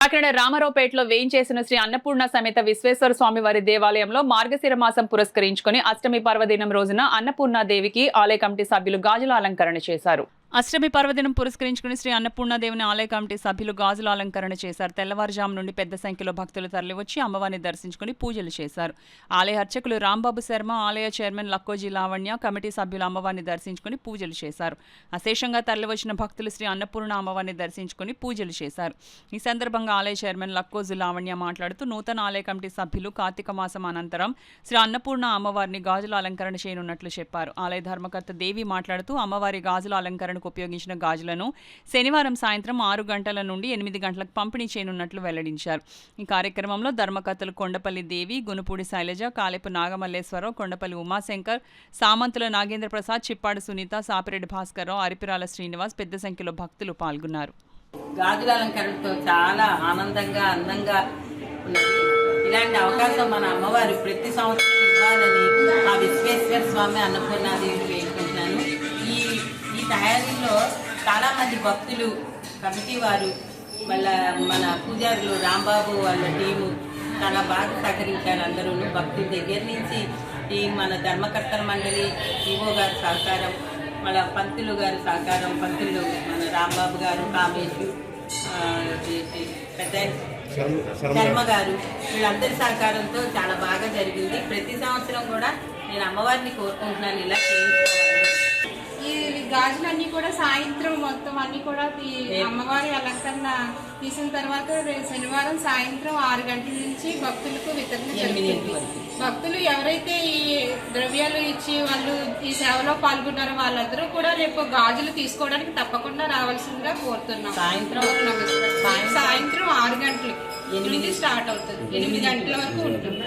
కాకినాడ రామారావుపేటలో వేయించేసిన శ్రీ అన్నపూర్ణ సమేత విశ్వేశ్వర స్వామి వారి దేవాలయంలో మార్గశిర మాసం పురస్కరించుకుని అష్టమి పర్వదినం రోజున అన్నపూర్ణాదేవికి ఆలయ కమిటీ సభ్యులు గాజుల అలంకరణ చేశారు. అష్టమి పర్వదినం పురస్కరించుకుని శ్రీ అన్నపూర్ణాదేవిని ఆలయ కమిటీ సభ్యులు గాజుల అలంకరణ చేశారు. తెల్లవారుజాము నుండి పెద్ద సంఖ్యలో భక్తులు తరలివచ్చి అమ్మవారిని దర్శించుకుని పూజలు చేశారు. ఆలయ అర్చకులు రాంబాబు శర్మ, ఆలయ చైర్మన్ లక్కోజీ లావణ్య, కమిటీ సభ్యులు అమ్మవారిని దర్శించుకుని పూజలు చేశారు. అశేషంగా తరలివచ్చిన భక్తులు శ్రీ అన్నపూర్ణ అమ్మవారిని దర్శించుకుని పూజలు చేశారు. ఈ సందర్భంగా ఆలయ చైర్మన్ లక్కోజీ లావణ్య మాట్లాడుతూ నూతన ఆలయ కమిటీ సభ్యులు కార్తీక మాసం అనంతరం శ్రీ అన్నపూర్ణ అమ్మవారిని గాజుల అలంకరణ చేయనున్నట్లు చెప్పారు. ఆలయ ధర్మకర్త దేవి మాట్లాడుతూ అమ్మవారి గాజుల అలంకరణ ఉపయోగించిన గాజులను శనివారం సాయంత్రం 6 గంటల నుండి 8 గంటలకు పంపిణీ చేయనున్నట్లు వెల్లడించారు. ఈ కార్యక్రమంలో ధర్మకర్తలు కొండపల్లి దేవి, గునుపూడి శైలజ, కాలేపు నాగమల్లేశ్వరరావు, కొండపల్లి ఉమాశంకర్, సామంతుల నాగేంద్ర ప్రసాద్, చిప్పాడు సునీత, సాపిరెడ్డి భాస్కర్రావు, అరిపిరాల శ్రీనివాస్ పెద్ద సంఖ్యలో భక్తులు పాల్గొన్నారు. గాజుల అలంకరణతో చాలా ఆనందంగా అందంగా ఉన్నది. ఇలాంటి అవకాశం మన అమ్మవారు ప్రతి సంవత్సరం ఇవ్వాలని ఆ విశ్వేశ్వర స్వామి అన్నపూర్ణాదేవిని వేడుకుంటున్నాను. ఈ తయారీలో చాలామంది భక్తులు, కమిటీ వారు, మన పూజారులు రాంబాబు వాళ్ళ టీము చాలా బాగా సహకరించారు. అందరూ భక్తుల దగ్గర నుంచి ఈ మన ధర్మకర్తల మండలి ఈవో గారి సహకారం, మన పంతులు గారి సహకారం, పంతులు మన రాంబాబు గారు, కామేశు, పెద్ద శర్మ గారు, వీళ్ళందరి సహకారంతో చాలా బాగా జరిగింది. ప్రతి సంవత్సరం కూడా నేను అమ్మవారిని కోరుకుంటున్నాను ఇలా చేయించుకోవాలి. ఈ గాజులన్నీ కూడా సాయంత్రం మొత్తం అన్ని కూడా అమ్మవారి అలంకరణ తీసిన తర్వాత శనివారం సాయంత్రం 6 గంటల నుంచి భక్తులకు వితరణ జరుగుతుంది. భక్తులు ఎవరైతే ఈ ద్రవ్యాలు ఇచ్చి వాళ్ళు ఈ సేవలో పాల్గొన్నారో వాళ్ళందరూ కూడా రేపు గాజులు తీసుకోవడానికి తప్పకుండా రావాల్సిందిగా కోరుతున్నాం. సాయంత్రం 6 గంటలకు స్టార్ట్ అవుతుంది, 8 గంటల వరకు ఉంటుంది.